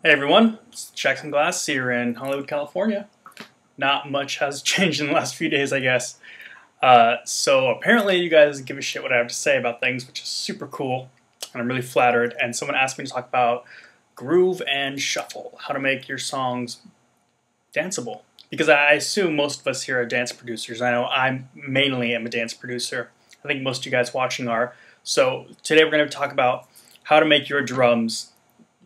Hey everyone, it's Jackson Glass here in Hollywood, California. Not much has changed in the last few days, I guess. So apparently you guys give a shit what I have to say about things, which is super cool, and I'm really flattered. And someone asked me to talk about groove and shuffle, how to make your songs danceable. Because I assume most of us here are dance producers. I know I mainly am a dance producer. I think most of you guys watching are. So today we're going to talk about how to make your drums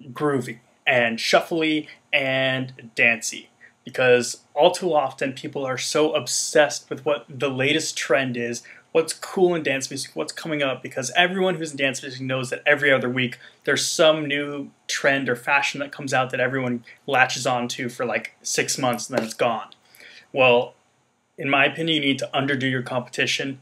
groovy and shuffly and dancey, because all too often people are so obsessed with what the latest trend is, what's cool in dance music, what's coming up, because everyone who's in dance music knows that every other week there's some new trend or fashion that comes out that everyone latches on to for like 6 months and then it's gone. Well, in my opinion, you need to underdo your competition.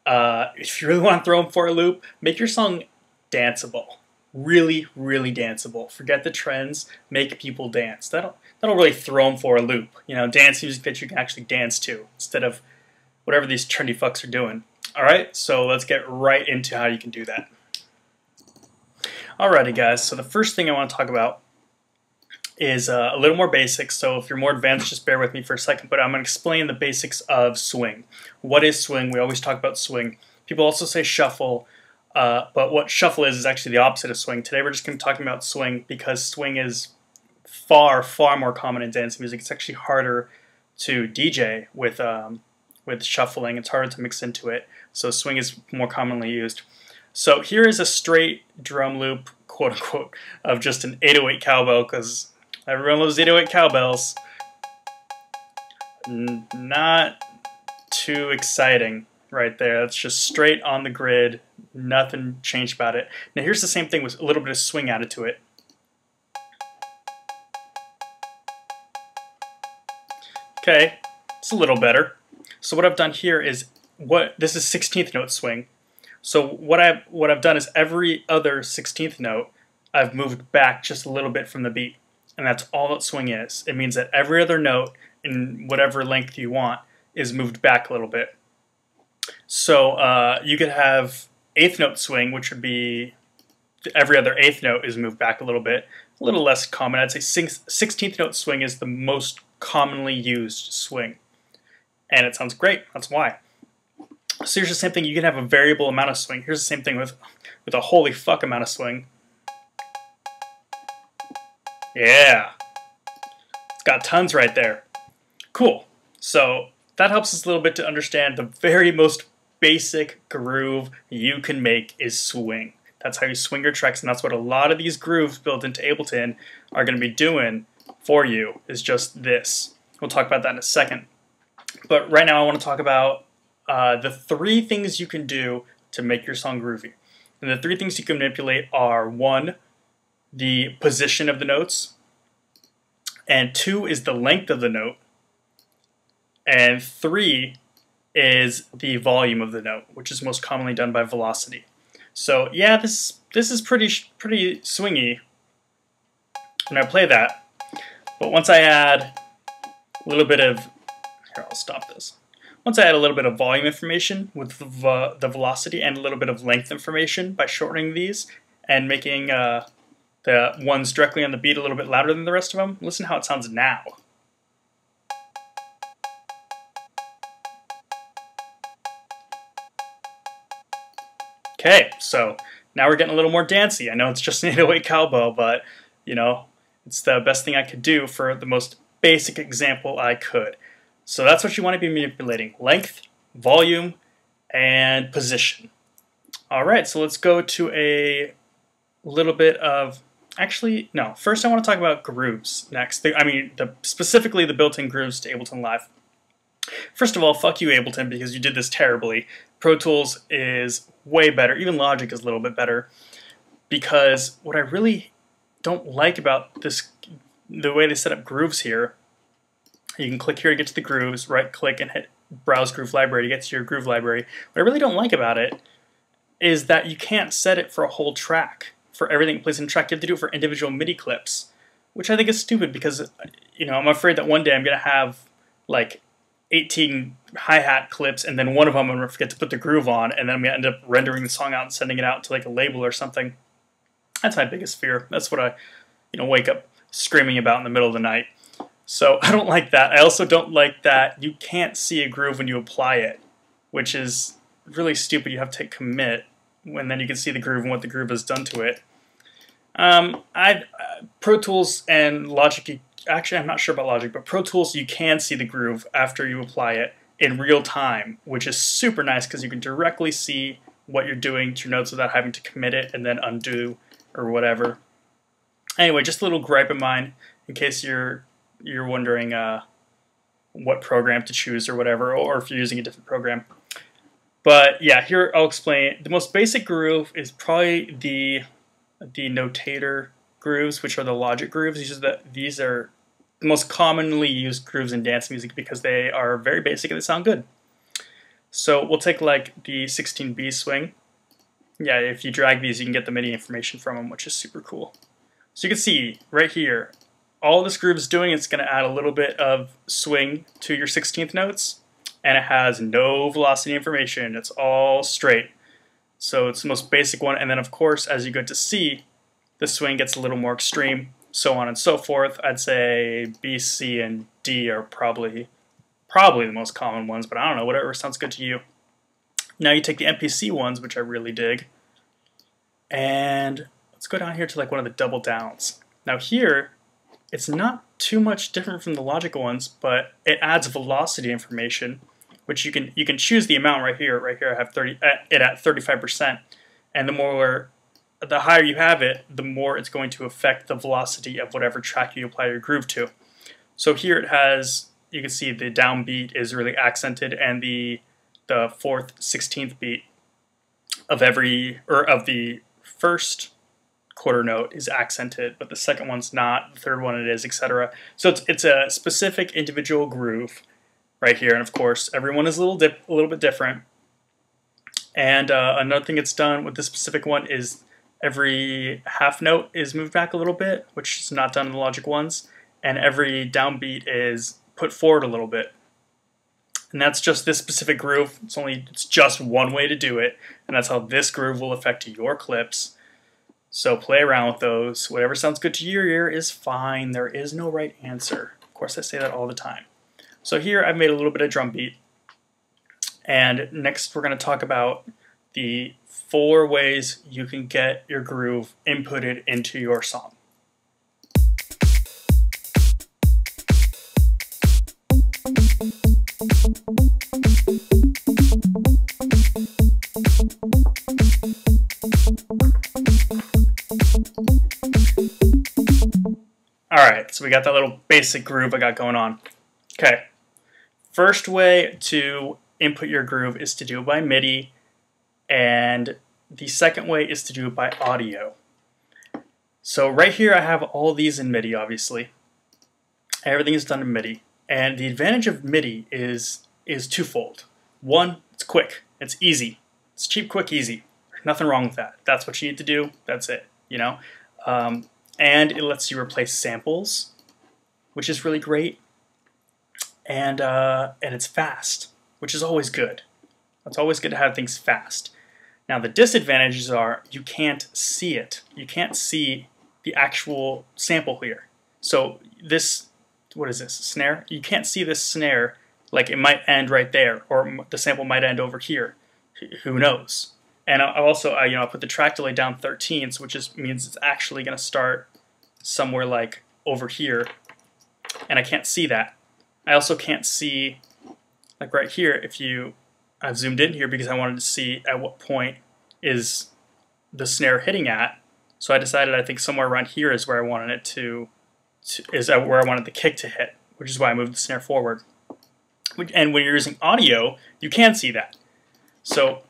If you really want to throw them for a loop, make your song danceable. Really, really danceable. Forget the trends. Make people dance. That'll really throw them for a loop. You know, dance music that you can actually dance to instead of whatever these trendy fucks are doing. All right, so let's get right into how you can do that. Alrighty, guys. So the first thing I want to talk about is a little more basic. So if you're more advanced, just bear with me for a second. But I'm going to explain the basics of swing. What is swing? We always talk about swing. People also say shuffle. But what shuffle is actually the opposite of swing. Today we're just going to be talking about swing because swing is far, far more common in dance music. It's actually harder to DJ with shuffling. It's harder to mix into it. So swing is more commonly used. So here is a straight drum loop, quote unquote, of just an 808 cowbell, because everyone loves 808 cowbells. Not too exciting right there. That's just straight on the grid. Nothing changed about it. Now here's the same thing with a little bit of swing added to it. Okay, it's a little better. So what I've done here is this is 16th note swing. So what I've done is every other 16th note I've moved back just a little bit from the beat, and that's all that swing is. It means that every other note in whatever length you want is moved back a little bit. So you could have 8th note swing, which would be every other 8th note is moved back a little less common. I'd say 16th note swing is the most commonly used swing. And it sounds great, that's why. So here's the same thing, you can have a variable amount of swing. Here's the same thing with a holy fuck amount of swing. Yeah, it's got tons right there. Cool, so that helps us a little bit to understand the very most basic groove you can make is swing. That's how you swing your tracks, and that's what a lot of these grooves built into Ableton are going to be doing for you, is just this. We'll talk about that in a second. But right now I want to talk about the 3 things you can do to make your song groovy. And the 3 things you can manipulate are 1, the position of the notes, and 2 is the length of the note, and 3 is the volume of the note, which is most commonly done by velocity. So yeah, this is pretty swingy when I play that. But once I add a little bit of, here, I'll stop this. Once I add a little bit of volume information with the velocity and a little bit of length information by shortening these and making the ones directly on the beat a little bit louder than the rest of them, listen how it sounds now. Okay, so now we're getting a little more dancey. I know it's just an 808 cowbell, but, you know, it's the best thing I could do for the most basic example I could. So that's what you want to be manipulating: length, volume, and position. All right, so let's go to a little bit of, actually, no, first I want to talk about grooves next. Specifically the built-in grooves to Ableton Live. First of all, fuck you, Ableton, because you did this terribly. Pro Tools is way better. Even Logic is a little bit better. Because what I really don't like about this, the way they set up grooves here, you can click here to get to the grooves, right-click and hit Browse Groove Library to get to your groove library. What I really don't like about it is that you can't set it for a whole track, for everything that plays in a track. You have to do it for individual MIDI clips, which I think is stupid because, you know, I'm afraid that one day I'm going to have, like, 18 hi-hat clips, and then one of them I'm going to forget to put the groove on, and then I'm going to end up rendering the song out and sending it out to like a label or something. That's my biggest fear. That's what I, wake up screaming about in the middle of the night. So I don't like that. I also don't like that you can't see a groove when you apply it, which is really stupid. You have to hit commit when then you can see the groove and what the groove has done to it. Pro Tools and Logic, actually I'm not sure about Logic, but Pro Tools you can see the groove after you apply it in real time, which is super nice because you can directly see what you're doing to your notes without having to commit it and then undo or whatever. Anyway, just a little gripe of mine in case you're wondering what program to choose or whatever, or if you're using a different program. But yeah, here I'll explain. The most basic groove is probably the notator grooves, which are the Logic grooves. These are the most commonly used grooves in dance music because they are very basic and they sound good. So we'll take like the 16B swing. Yeah, if you drag these, you can get the MIDI information from them, which is super cool. So you can see right here, all this groove is doing is going to add a little bit of swing to your 16th notes, and it has no velocity information. It's all straight. So it's the most basic one, and then of course, as you go to C, the swing gets a little more extreme, so on and so forth. I'd say B, C, and D are probably the most common ones, but I don't know, whatever sounds good to you. Now you take the MPC ones, which I really dig, and let's go down here to like one of the double downs. Now here, it's not too much different from the Logic ones, but it adds velocity information, which you can choose the amount right here. Right here I have it at 35%, and the higher you have it, the more it's going to affect the velocity of whatever track you apply your groove to. So here it has, you can see the downbeat is really accented, and the 4th 16th beat of the first quarter note is accented, but the second one's not, the third one it is, etc. So it's a specific individual groove right here, and of course everyone is a little bit different. And another thing it's done with this specific one is every half note is moved back a little bit, which is not done in the Logic ones, and every downbeat is put forward a little bit. And that's just this specific groove. It's just one way to do it, and that's how this groove will affect your clips. So play around with those. Whatever sounds good to your ear is fine. There is no right answer. Of course, I say that all the time. So here I've made a little bit of drum beat. And next we're going to talk about the 4 ways you can get your groove inputted into your song. Alright, so we got that little basic groove I got going on. Okay, first way to input your groove is to do it by MIDI, and the second way is to do it by audio. So right here I have all these in MIDI, obviously. Everything is done in MIDI, and the advantage of MIDI is twofold. One, it's quick, it's easy. It's cheap, quick, easy. There's nothing wrong with that. That's what you need to do, that's it, you know? And it lets you replace samples, which is really great. And it's fast, which is always good. It's always good to have things fast. Now the disadvantages are you can't see it. You can't see the actual sample here. So this, what is this, a snare? You can't see this snare, like it might end right there, or the sample might end over here. Who knows? And I'll put the track delay down 13ths, which means it's actually going to start somewhere like over here, and I can't see that. I also can't see, like right here, I've zoomed in here because I wanted to see at what point is the snare hitting at, so I decided I think somewhere around here is where I wanted it where I wanted the kick to hit, which is why I moved the snare forward. And when you're using audio, you can see that. So